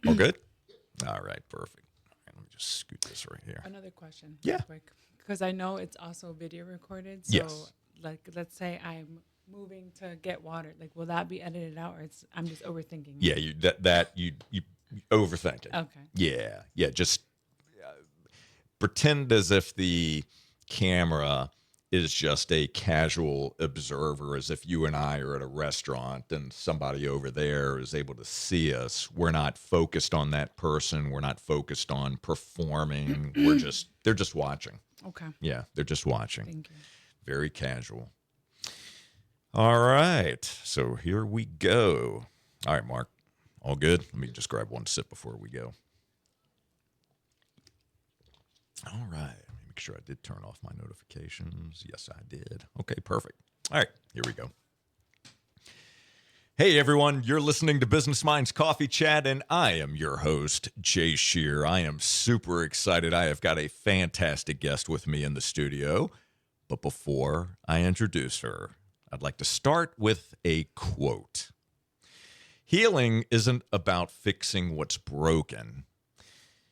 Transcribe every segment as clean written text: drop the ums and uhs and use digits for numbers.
All good? All right, perfect. All right, let me just scoot this right here. Another question, real Yeah. quick, because I know it's also video recorded. So, Yes. like, let's say I'm moving to get water. Like, will that be edited out, or I'm just overthinking Yeah, it? you overthinking. Okay. Yeah. Yeah, just pretend as if the camera is just a casual observer, as if you and I are at a restaurant and somebody over there is able to see us. We're not focused on that person. We're not focused on performing. They're just watching. Okay. Yeah, they're just watching. Thank you. Very casual. All right. So here we go. All right, Mark. All good? Let me just grab one sip before we go. All right. Let me make sure I did turn off my notifications. Yes, I did. Okay, perfect. All right, here we go. Hey everyone, you're listening to Business Minds Coffee Chat, and I am your host, Jay Scherr. I am super excited. I have got a fantastic guest with me in the studio. But before I introduce her, I'd like to start with a quote. Healing isn't about fixing what's broken.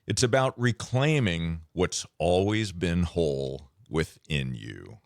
It's about reclaiming what's always been whole within you.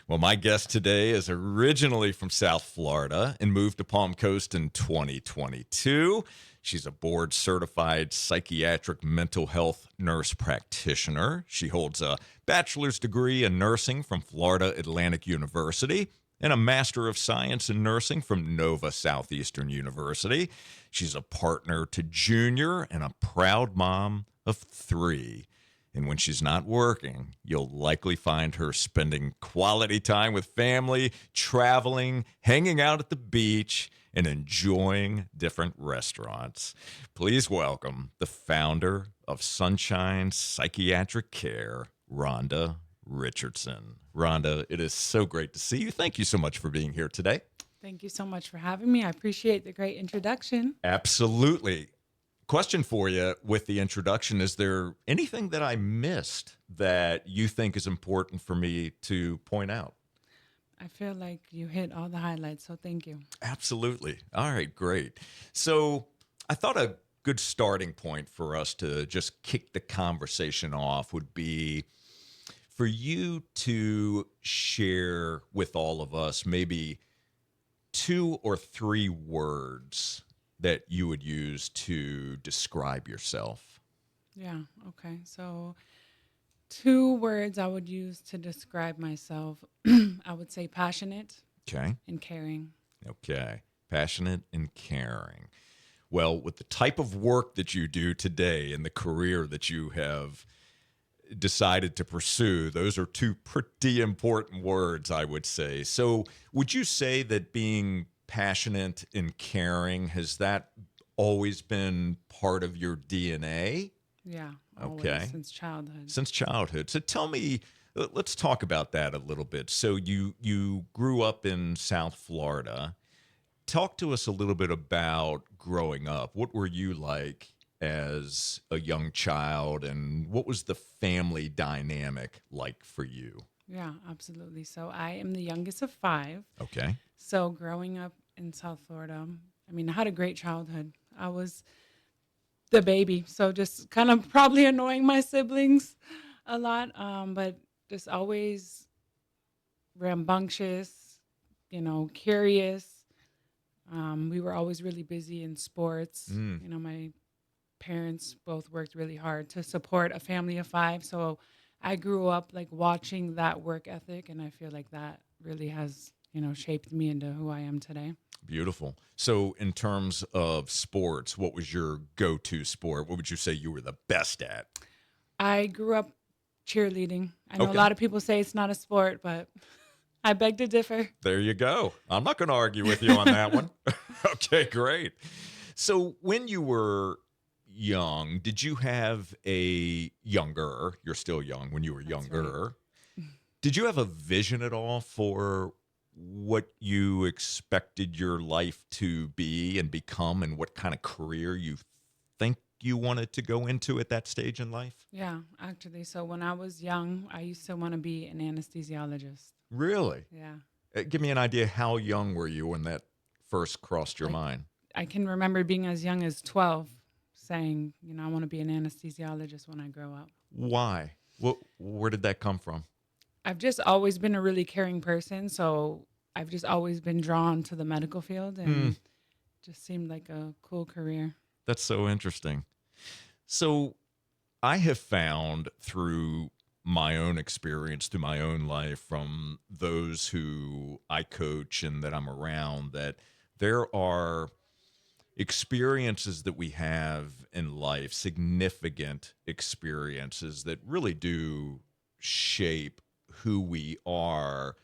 Well, my guest today is originally from South Florida and moved to Palm Coast in 2022. She's a board certified psychiatric mental health nurse practitioner. She holds a bachelor's degree in nursing from Florida Atlantic University and a Master of Science in Nursing from Nova Southeastern University. She's a partner to Junior and a proud mom of 3. And when she's not working, you'll likely find her spending quality time with family, traveling, hanging out at the beach, and enjoying different restaurants. Please welcome the founder of Sunshine Psychiatric Care, Rhonda Richardson. Rhonda, it is so great to see you. Thank you so much for being here today. Thank you so much for having me. I appreciate the great introduction. Absolutely. Question for you with the introduction. Is there anything that I missed that you think is important for me to point out? I feel like you hit all the highlights, so thank you. Absolutely. All right, great. So I thought a good starting point for us to just kick the conversation off would be for you to share with all of us maybe 2 or 3 words that you would use to describe yourself. Yeah. Okay. So, 2 words I would use to describe myself, I would say passionate Okay. and caring. Okay. Passionate and caring. Well, with the type of work that you do today and the career that you have decided to pursue, those are 2 pretty important words, I would say. So, would you say that being passionate and caring, has that always been part of your DNA? Yeah, always Okay. since childhood. Since childhood. So tell me, let's talk about that a little bit. So you grew up in South Florida. Talk to us a little bit about growing up. What were you like as a young child, and what was the family dynamic like for you? Yeah, absolutely. So I am the youngest of 5. Okay. So growing up in South Florida, I mean, I had a great childhood. I was the baby, so just kind of probably annoying my siblings a lot, but just always rambunctious, curious. We were always really busy in sports. Mm, My parents both worked really hard to support a family of 5. So I grew up like watching that work ethic, and I feel like that really has, shaped me into who I am today. beautiful. So in terms of sports, what was your go-to sport? What would you say you were the best at? I grew up cheerleading. I know a Okay. lot of people say it's not a sport, but I beg to differ. There you go. I'm not going to argue with you on that one. Okay, great. So, when you were young, did you have you're still young, when you were That's right. younger, did you have a vision at all for what you expected your life to be and become, and what kind of career you think you wanted to go into at that stage in life? Yeah, actually. So when I was young, I used to want to be an anesthesiologist. Really? Yeah. Give me an idea, how young were you when that first crossed your Like mind? I can remember being as young as 12. saying, I want to be an anesthesiologist when I grow up. Why? Where did that come from? I've just always been a really caring person, so I've just always been drawn to the medical field Hmm, and just seemed like a cool career. that's so interesting. So I have found through my own experience, through my own life, from those who I coach and that I'm around, that there are experiences that we have in life, significant experiences that really do shape who we are.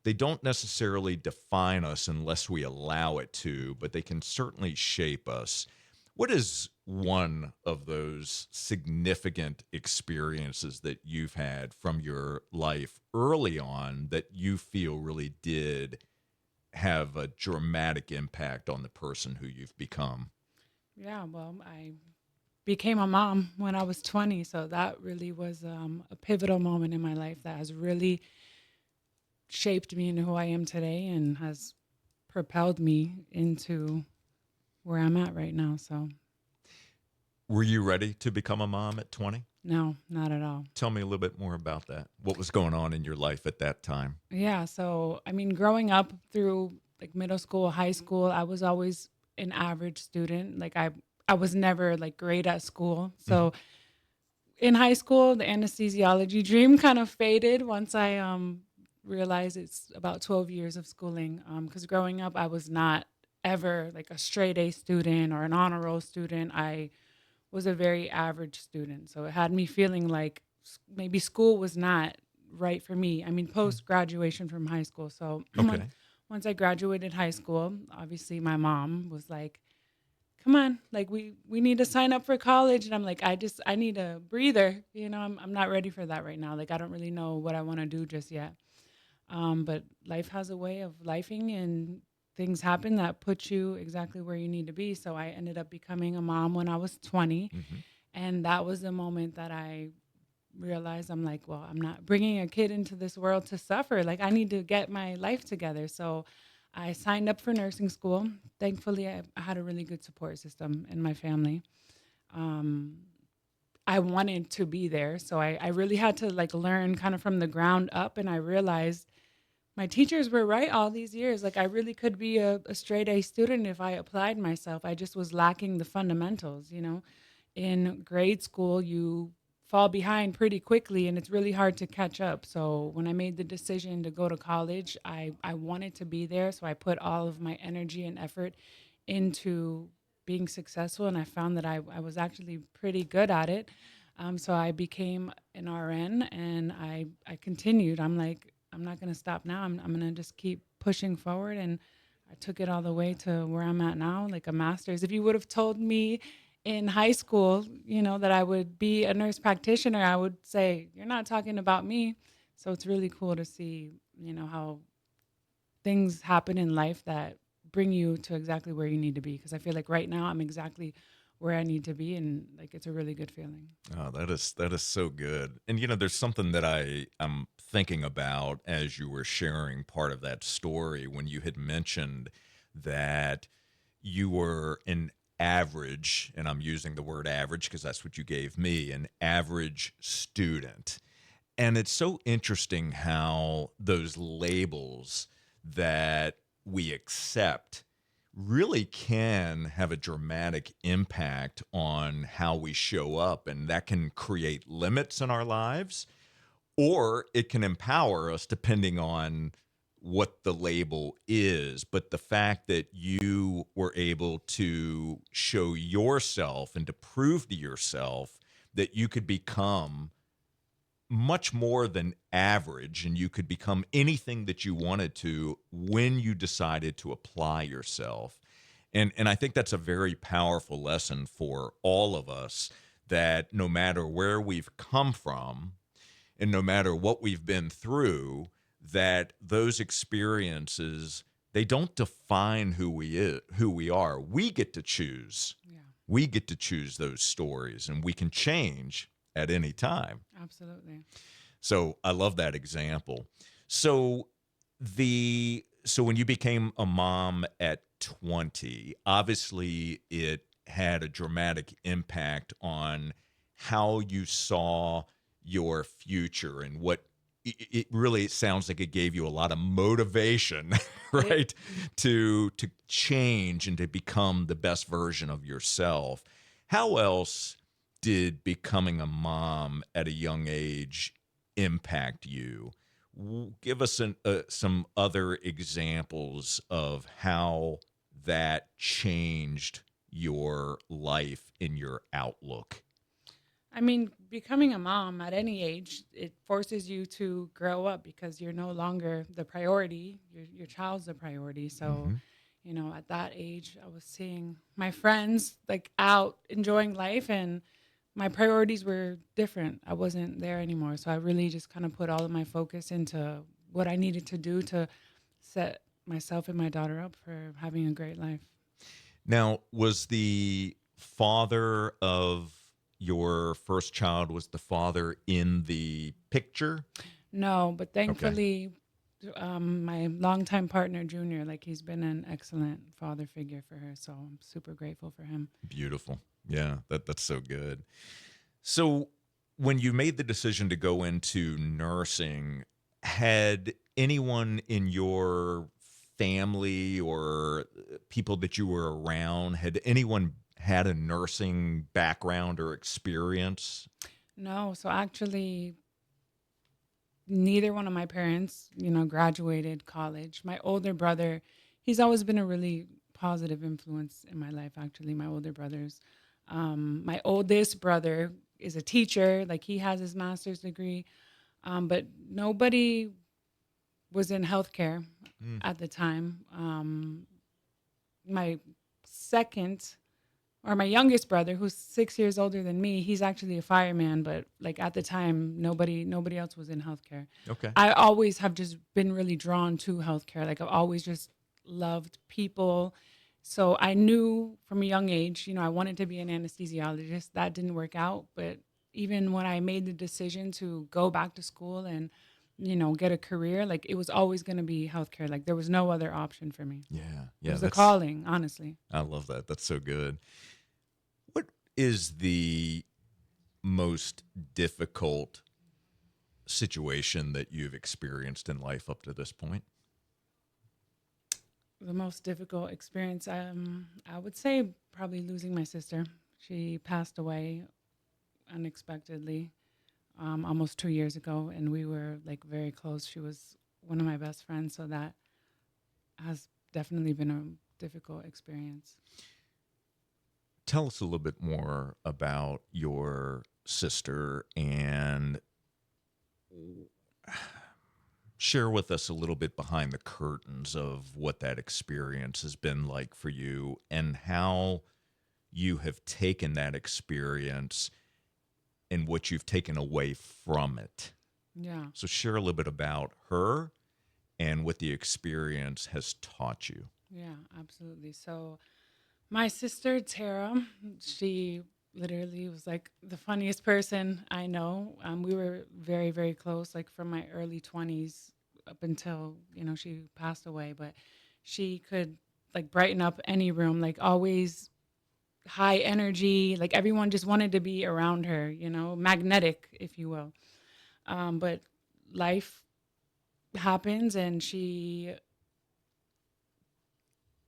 They don't necessarily define us unless we allow it to, but they can certainly shape us. What is one of those significant experiences that you've had from your life early on that you feel really did have a dramatic impact on the person who you've become? Yeah, well, I became a mom when I was 20, so that really was a pivotal moment in my life that has really shaped me into who I am today and has propelled me into where I'm at right now. So, Were you ready to become a mom at 20? no, not at all. Tell me a little bit more about that. What was going on in your life at that time? Yeah, so I mean, growing up through like middle school, high school, I was always an average student. Like I was never like great at school. Mhm. So in high school, the anesthesiology dream kind of faded once I realized it's about 12 years of schooling. Cuz growing up I was not ever like a straight A student or an honor roll student. I was a very average student. So it had me feeling like maybe school was not right for me. I mean, Mm. post graduation from high school. So Okay. once I graduated high school, obviously my mom was like, "Come on, like we need to sign up for college." And I'm like, I need a breather. I'm not ready for that right now. Like I don't really know what I want to do just yet. But life has a way of lifing and things happen that put you exactly where you need to be. So I ended up becoming a mom when I was 20. Hmm. And that was the moment that I realized I'm like, well, I'm not bringing a kid into this world to suffer. Like, I need to get my life together. So I signed up for nursing school. Thankfully, I had a really good support system in my family. Um, I wanted to be there. So I really had to like learn kind of from the ground up. And I realized my teachers were right all these years. Like, I really could be a straight A student if I applied myself. I just was lacking the fundamentals. In grade school, you fall behind pretty quickly and it's really hard to catch up. So when I made the decision to go to college, I wanted to be there. So I put all of my energy and effort into being successful. And I found that I was actually pretty good at it. So I became an RN and I continued. I'm like, I'm not going to stop now. I'm going to just keep pushing forward. And I took it all the way to where I'm at now, like a master's. If you would have told me in high school, that I would be a nurse practitioner, I would say, you're not talking about me. So it's really cool to see, how things happen in life that bring you to exactly where you need to be. Cause I feel like right now I'm exactly where I need to be. And like, it's a really good feeling. Oh, that is so good. And there's something that I am thinking about as you were sharing part of that story when you had mentioned that you were an average, and I'm using the word average because that's what you gave me, an average student. And it's so interesting how those labels that we accept really can have a dramatic impact on how we show up. And that can create limits in our lives, or it can empower us depending on what the label is. But the fact that you were able to show yourself and to prove to yourself that you could become much more than average and you could become anything that you wanted to when you decided to apply yourself. And I think that's a very powerful lesson for all of us, that no matter where we've come from and no matter what we've been through, that those experiences, they don't define who we are. We get to choose. Yeah, We get to choose those stories, and we can change at any time. absolutely. So I love that example. So when you became a mom at 20, obviously it had a dramatic impact on how you saw your future and what it really sounds like it gave you a lot of motivation, It right? To change and to become the best version of yourself. How else did becoming a mom at a young age impact you? Give us some other examples of how that changed your life and your outlook. I mean, becoming a mom at any age, it forces you to grow up because you're no longer the priority. Your child's the priority. So, Hmm. at that age, I was seeing my friends like out enjoying life, and my priorities were different. I wasn't there anymore. So I really just kind of put all of my focus into what I needed to do to set myself and my daughter up for having a great life. Now, was the father of your first child, was the father in the picture? No, but Okay, thankfully, my longtime partner, Junior, like he's been an excellent father figure for her. So I'm super grateful for him. beautiful. Yeah, that's so good. So, when you made the decision to go into nursing, had anyone in your family or people that you were around, had anyone had a nursing background or experience? No, so actually, neither one of my parents, graduated college. My older brother, he's always been a really positive influence in my life, actually, my older brothers. My oldest brother is a teacher, like he has his master's degree, but nobody was in healthcare Mm, at the time. My second or my youngest brother, who's 6 years older than me, he's actually a fireman, but like at the time, nobody else was in healthcare. okay. I always have just been really drawn to healthcare. Like I've always just loved people. So I knew from a young age, I wanted to be an anesthesiologist. That didn't work out, but even when I made the decision to go back to school and get a career, like it was always going to be healthcare. Like there was no other option for me. Yeah, It yeah, was a that's calling, honestly. I love that. That's so good. What is the most difficult situation that you've experienced in life up to this point? The most difficult experience, I would say probably losing my sister. She passed away unexpectedly, almost 2 years ago, and we were like very close. She was one of my best friends, so that has definitely been a difficult experience. Tell us a little bit more about your sister and share with us a little bit behind the curtains of what that experience has been like for you and how you have taken that experience and what you've taken away from it. Yeah, So, share a little bit about her and what the experience has taught you. yeah, absolutely. So my sister Tara, she literally was like the funniest person I know. We were very, very close, like from my early 20s up until she passed away. But she could like brighten up any room, like always high energy. Like everyone just wanted to be around her, magnetic, if you will. But life happens, and she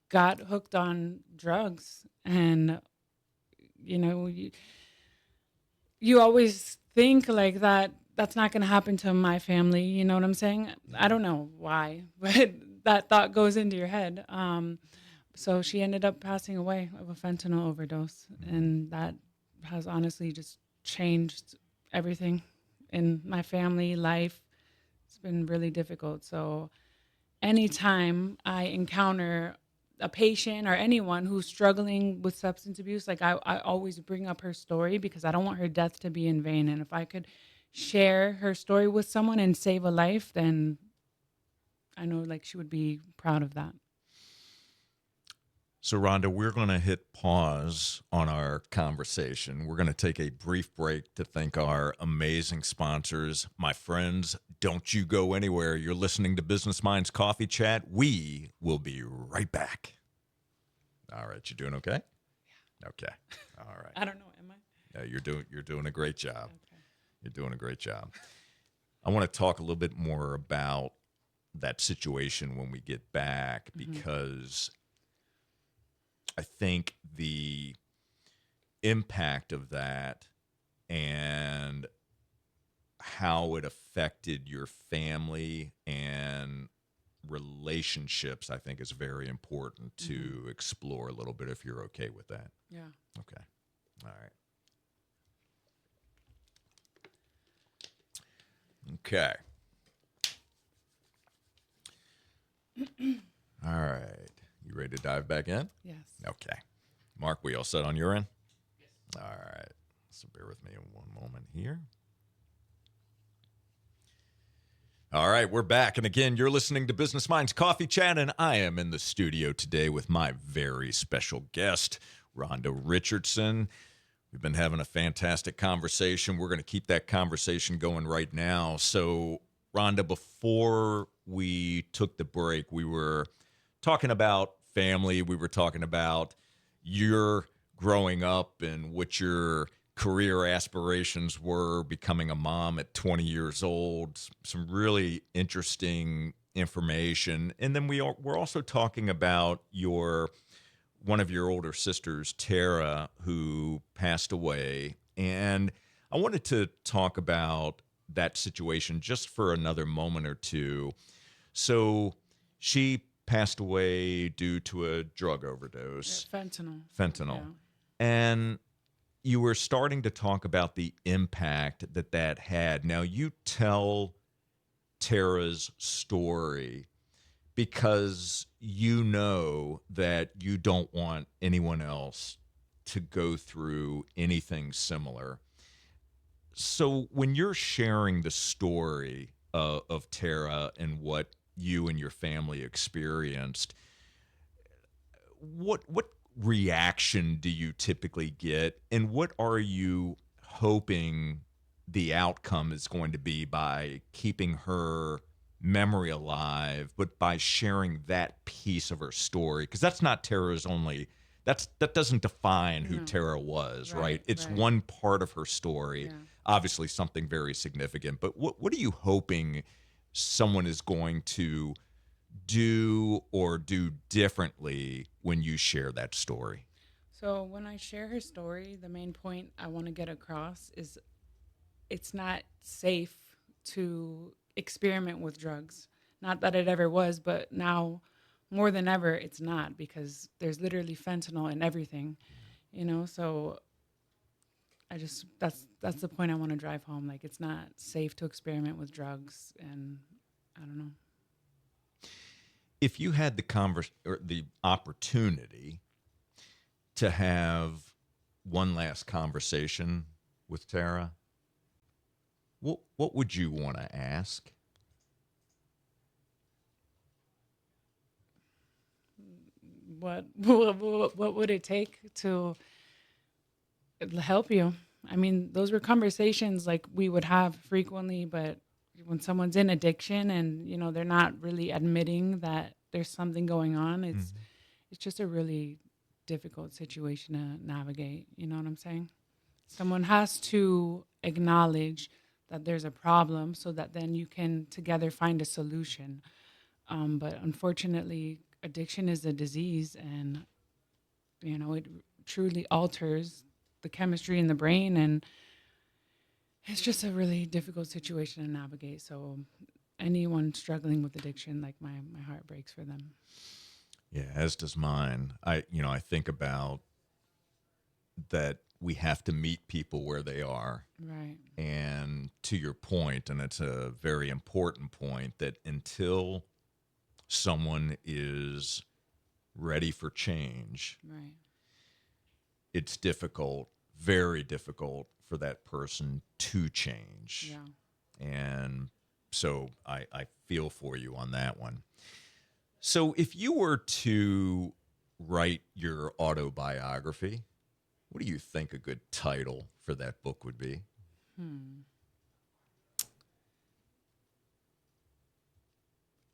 got hooked on drugs, and you know you, you always think like that's not going to happen to my family, you know what I'm saying? I don't know why, but that thought goes into your head. So she ended up passing away of a fentanyl overdose, and that has honestly just changed everything in my family life. It's been really difficult. So anytime I encounter a patient or anyone who's struggling with substance abuse, like I always bring up her story because I don't want her death to be in vain. And if I could share her story with someone and save a life, then I know like she would be proud of that. So, Rhonda, we're going to hit pause on our conversation. We're going to take a brief break to thank our amazing sponsors. My friends, don't you go anywhere. You're listening to Business Minds Coffee Chat. We will be right back. All right, you doing okay? Okay. All right. I don't know. Am I? Yeah, you're doing a great job. Okay. You're doing a great job. I want to talk a little bit more about that situation when we get back Mm-hmm. because I think the impact of that and how it affected your family and relationships, I think is very important Mm-hmm. to explore a little bit if you're okay with that. Yeah. Okay. All right. Okay. All right. You ready to dive back in? Yes. Okay. Mark, we all set on your end? All right. So bear with me one moment here. All right, we're back. And again, you're listening to Business Minds Coffee Chat, and I am in the studio today with my very special guest, Rhonda Richardson. We've been having a fantastic conversation. We're going to keep that conversation going right now. So, Rhonda, before we took the break, we were talking about family. We were talking about your growing up and what your career aspirations were, becoming a mom at 20 years old. Some really interesting information. And then we're also talking about your one of your older sisters, Tara, who passed away. And I wanted to talk about that situation just for another moment or two. So she passed away due to a drug Yeah, overdose, fentanyl. fentanyl. Yeah. And you were starting to talk about the impact that that had. Now, you tell Tara's story because you know that you don't want anyone else to go through anything similar. So when you're sharing the story of Tara and what you and your family experienced, what reaction do you typically get, and what are you hoping the outcome is going to be by keeping her memory alive, but by sharing that piece of her story? Because that's not Tara's only. That doesn't define who No. Tara was, Right. right? It's Right. one part of her story, Yeah. obviously something very significant. But what are you hoping someone is going to do or do differently when you share that story? So when I share her story, the main point I want to get across is it's not safe to experiment with drugs. Not that it ever was, but now more than ever, it's not because there's literally fentanyl in everything, So that's the point I want to drive home. Like it's not safe to experiment with drugs, and I don't know. If you had the opportunity to have one last conversation with Tara, what would you want to ask? What would it take to help you? I mean, those were conversations like we would have frequently, but when someone's in addiction and they're not really admitting that there's something going on, it's just a really difficult situation to navigate. You know what I'm saying? Someone has to acknowledge that there's a problem so that then you can together find a solution. But unfortunately, addiction is a disease, and it truly alters the chemistry in the brain, and it's just a really difficult situation to navigate. So anyone struggling with addiction, like my heart breaks for them. Yeah, as does mine. I think about that we have to meet people where they are. Right. And to your point, and it's a very important point, that until someone is ready for change, Right. it's difficult, very difficult for that person to change. Yeah. And so I feel for you on that one. So if you were to write your autobiography, what do you think a good title for that book would be? Hmm.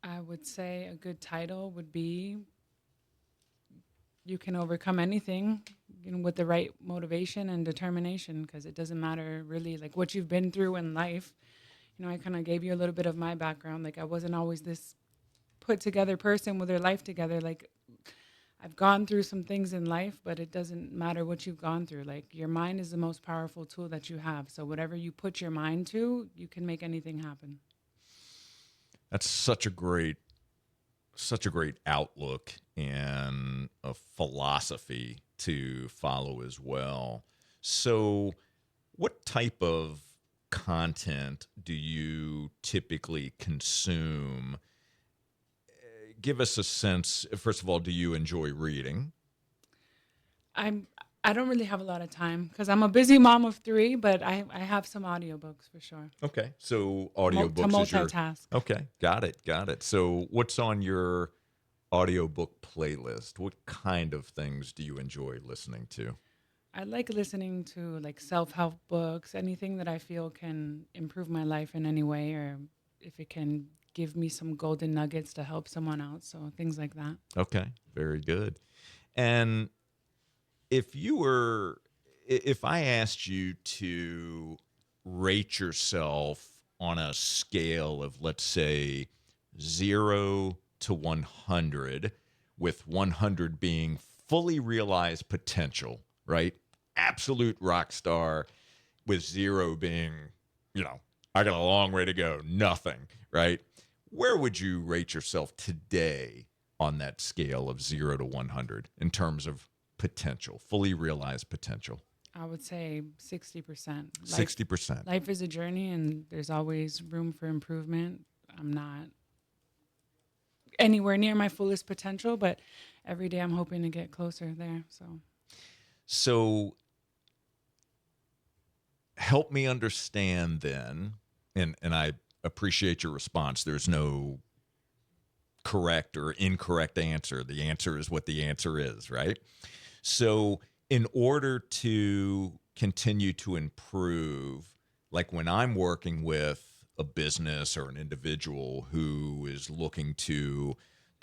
I would say a good title would be "You Can Overcome Anything" with the right motivation and determination, because it doesn't matter really like what you've been through in life. I kind of gave you a little bit of my background. Like I wasn't always this put together person with their life together. Like I've gone through some things in life, but it doesn't matter what you've gone through. Like your mind is the most powerful tool that you have. So whatever you put your mind to, you can make anything happen. That's such a great outlook and a philosophy to follow as well. So, what type of content do you typically consume? Give us a sense. First of all, do you enjoy reading? I'm I don't really have a lot of time because I'm a busy mom of three, but I have some audiobooks for sure. Okay. So, To audiobooks is your. multitask. Okay. Got it. Got it. So, what's on your audiobook playlist? What kind of things do you enjoy listening to? I like listening to like self-help books, anything that I feel can improve my life in any way, or if it can give me some golden nuggets to help someone out. So things like that. Okay. Very good. And if you were, if I asked you to rate yourself on a scale of, let's say, 0 to 100, with 100 being fully realized potential, right? Absolute rock star, with zero being, you know, I got a long way to go, nothing, right? Where would you rate yourself today on that scale of 0 to 100 in terms of potential, fully realized potential? I would say 60%. Life 60%. life is a journey and there's always room for improvement. I'm not anywhere near my fullest potential, but every day I'm hoping to get closer there. So So help me understand then, and I appreciate your response. There's no correct or incorrect answer. The answer is what the answer is, right? So, in order to continue to improve, like when I'm working with a business or an individual who is looking to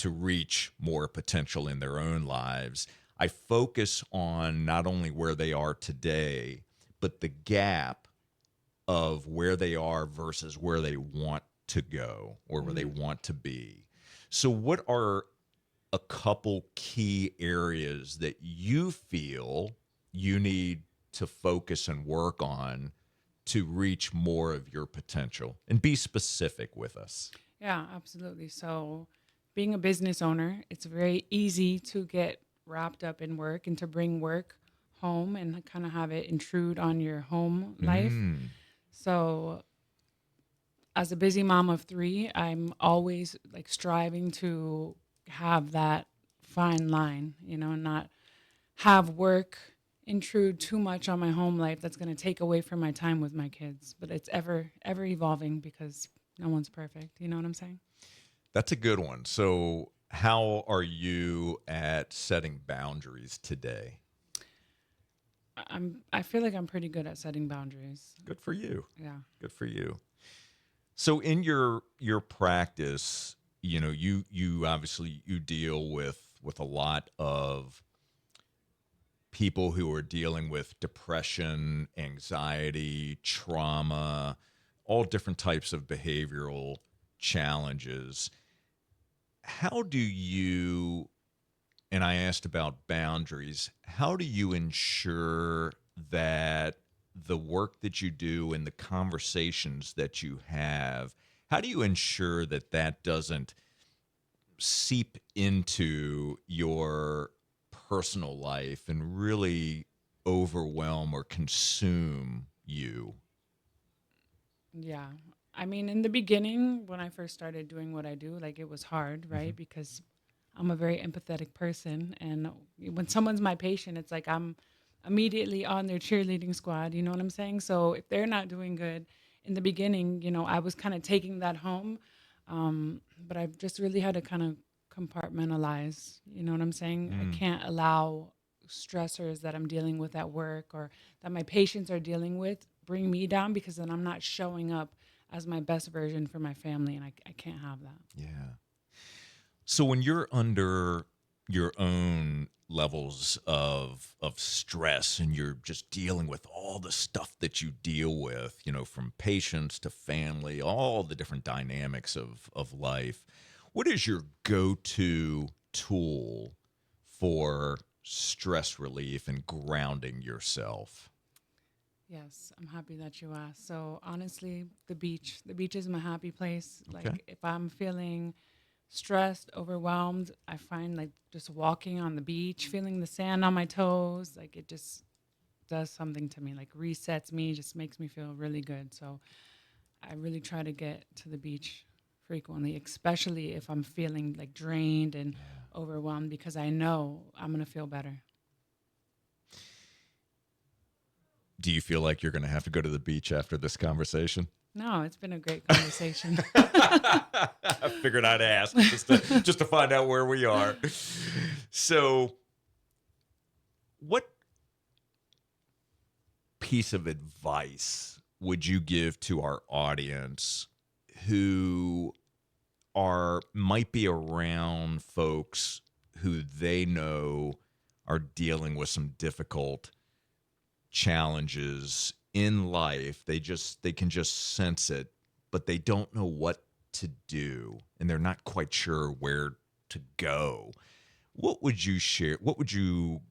reach more potential in their own lives, I focus on not only where they are today, but the gap of where they are versus where they want to go or where they mhm. want to be. So, what are a couple key areas that you feel you need to focus and work on to reach more of your potential? And be specific with us. Yeah, absolutely. So, being a business owner, it's very easy to get wrapped up in work and to bring work home and kind of have it intrude on your home life. Mm, So, as a busy mom of three, I'm always like striving to have that fine line, not have work intrude too much on my home life that's going to take away from my time with my kids. But it's ever evolving because no one's perfect. You know what I'm saying? that's a good one. So, how are you at setting boundaries today? I feel like I'm pretty good at setting boundaries. Good for you. Yeah. Good for you. So in your practice, you obviously you deal with a lot of people who are dealing with depression, anxiety, trauma, all different types of behavioral challenges. How do you, and I asked about boundaries, how do you ensure that the work that you do and the conversations that you have, how do you ensure that that doesn't seep into your personal life and really overwhelm or consume you? Yeah. I mean, in the beginning, when I first started doing what I do, like it was hard, Hmm. right? Because I'm a very empathetic person. And when someone's my patient, it's like I'm immediately on their cheerleading squad. You know what I'm saying? So if they're not doing good in the beginning, I was kind of taking that home. But I've just really had to kind of compartmentalize. You know what I'm saying? I Mm, can't allow stressors that I'm dealing with at work or that my patients are dealing with bring me down because then I'm not showing up as my best version for my family. And I can't have that. yeah. So when you're under your own levels of stress, and you're just dealing with all the stuff that you deal with, from patients to family, all the different dynamics of life. What is your go-to tool for stress relief and grounding yourself? Yes, I'm happy that you asked. So honestly, the beach. The beach is my happy place. Okay. Like if I'm feeling stressed, overwhelmed, I find like just walking on the beach, feeling the sand on my toes, like it just does something to me, like resets me, just makes me feel really good. So I really try to get to the beach frequently, especially if I'm feeling like drained and overwhelmed because I know I'm going to feel better. Do you feel like you're going to have to go to the beach after this conversation? No, it's been a great conversation. I figured I'd ask just to find out where we are. So, what piece of advice would you give to our audience who are might be around folks who they know are dealing with some difficult challenges in life? They can just sense it, but they don't know what to do, and they're not quite sure where to go. What would you share? What would you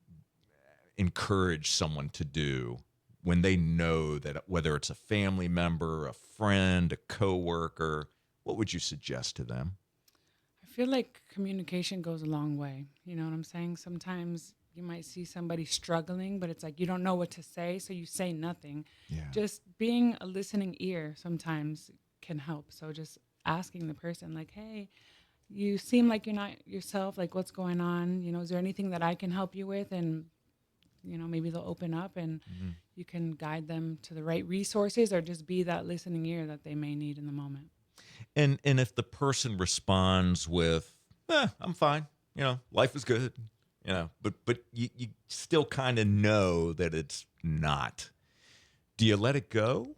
encourage someone to do when they know that, whether it's a family member, a friend, a coworker, what would you suggest to them? I feel like communication goes a long way. You know what I'm saying? Sometimes you might see somebody struggling, but it's like you don't know what to say, so you say nothing. Yeah. Just being a listening ear sometimes can help. So just asking the person, like, hey, you seem like you're not yourself. Like, what's going on? Is there anything that I can help you with? And, maybe they'll open up and Mhm. you can guide them to the right resources or just be that listening ear that they may need in the moment. And if the person responds with, I'm fine, life is good, but you still kind of know that it's not. Do you let it go?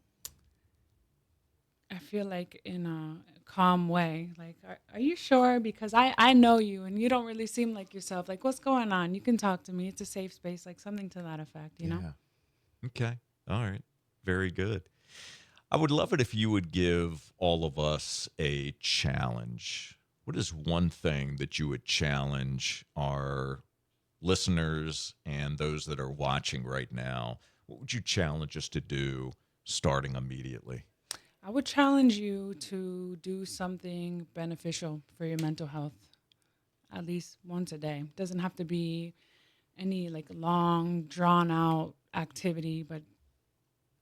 I feel like in a calm way, like, are you sure? Because I know you and you don't really seem like yourself. Like, what's going on? You can talk to me. It's a safe space, like something to that effect. Yeah. Okay. All right. Very good. I would love it if you would give all of us a challenge. What is one thing that you would challenge our listeners and those that are watching right now? What would you challenge us to do starting immediately? I would challenge you to do something beneficial for your mental health at least once a day. Doesn't have to be any like long, drawn out activity, but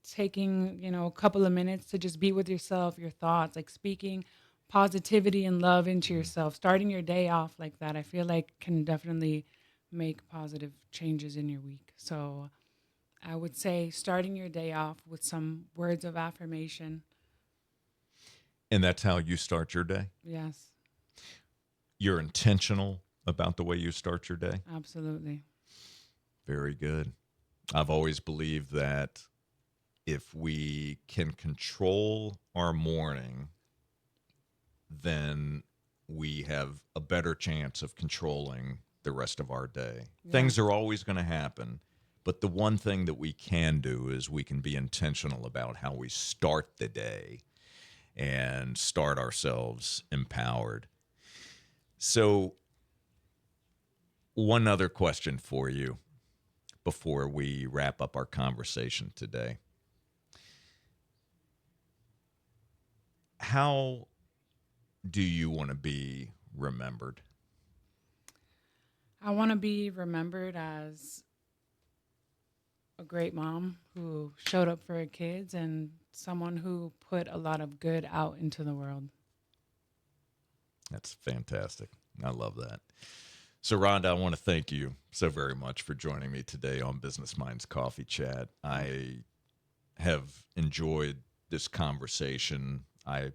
taking, a couple of minutes to just be with yourself, your thoughts, like speaking positivity and love into Mhm. yourself, starting your day off like that, I feel like can definitely make positive changes in your week. So I would say starting your day off with some words of affirmation. And that's how you start your day? Yes, You're intentional about the way you start your day? absolutely. Very good. I've always believed that if we can control our morning, then we have a better chance of controlling the rest of our day. Things Yes. are always going to happen, but the one thing that we can do is we can be intentional about how we start the day and start ourselves empowered. So, one other question for you before we wrap up our conversation today. How do you want to be remembered? I want to be remembered as a great mom who showed up for her kids and someone who put a lot of good out into the world. That's fantastic. I love that. So, Rhonda, I want to thank you so very much for joining me today on Business Minds Coffee Chat. I have enjoyed this conversation. I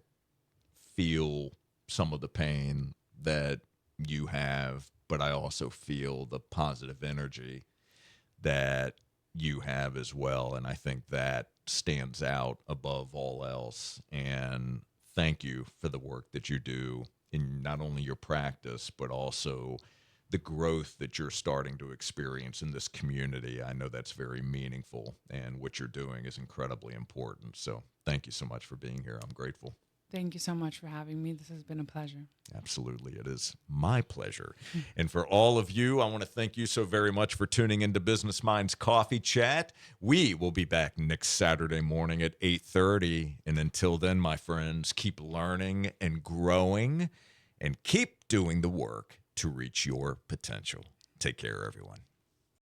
feel some of the pain that you have, but I also feel the positive energy that you have as well. And I think that stands out above all else. And thank you for the work that you do in not only your practice, but also the growth that you're starting to experience in this community. I know that's very meaningful, and what you're doing is incredibly important. So thank you so much for being here. I'm grateful. Thank you so much for having me. This has been a pleasure. Absolutely. It is my pleasure. And for all of you, I want to thank you so very much for tuning into Business Minds Coffee Chat. We will be back next Saturday morning at 8:30. And until then, my friends, keep learning and growing and keep doing the work to reach your potential. Take care, everyone.